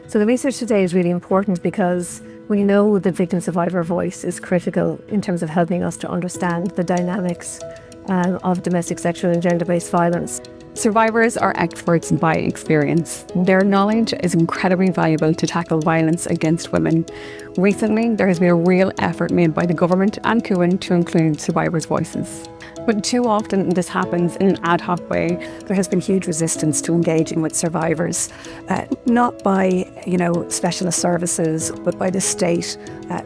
So the research today is really important because we know the victim survivor voice is critical in terms of helping us to understand the dynamics of domestic sexual and gender-based violence. Survivors are experts by experience. Their knowledge is incredibly valuable to tackle violence against women. Recently, there has been a real effort made by the government and Cuan to include survivors' voices. But too often this happens in an ad hoc way. There has been huge resistance to engaging with survivors, not by, specialist services, but by the state,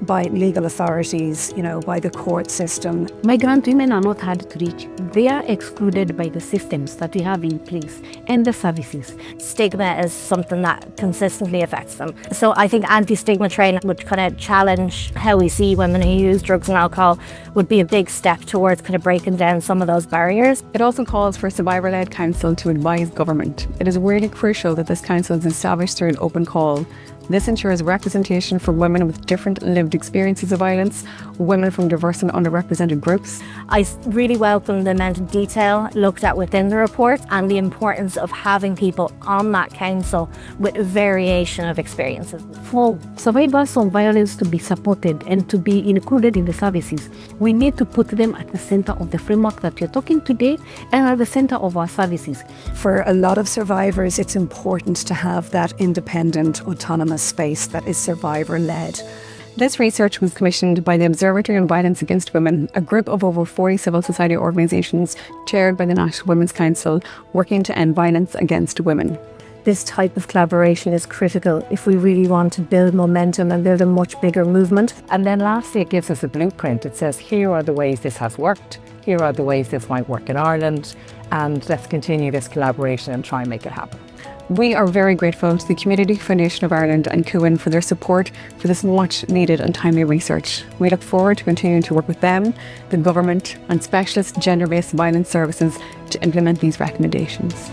by legal authorities, by the court system. Migrant women are not hard to reach. They are excluded by the systems that we have in place and the services. Stigma is something that consistently affects them. So I think anti-stigma training would kind of challenge how we see women who use drugs and alcohol would be a big step towards kind of breaking down some of those barriers. It also calls for a survivor-led council to advise government. It is really crucial that this council is established through an open call. This ensures representation for women with different lived experiences of violence, women from diverse and underrepresented groups. I really welcome the amount of detail looked at within the report and the importance of having people on that council with a variation of experiences. For survivors of violence to be supported and to be included in the services, we need to put them at the center of the framework that we're talking today and at the center of our services. For a lot of survivors, it's important to have that independent, autonomous space that is survivor-led. This research was commissioned by the Observatory on Violence Against Women, a group of over 40 civil society organisations chaired by the National Women's Council working to end violence against women. This type of collaboration is critical if we really want to build momentum and build a much bigger movement. And then lastly, it gives us a blueprint. It says, here are the ways this has worked, here are the ways this might work in Ireland, and let's continue this collaboration and try and make it happen. We are very grateful to the Community Foundation of Ireland and Cuan for their support for this much needed and timely research. We look forward to continuing to work with them, the government and specialist gender-based violence services to implement these recommendations.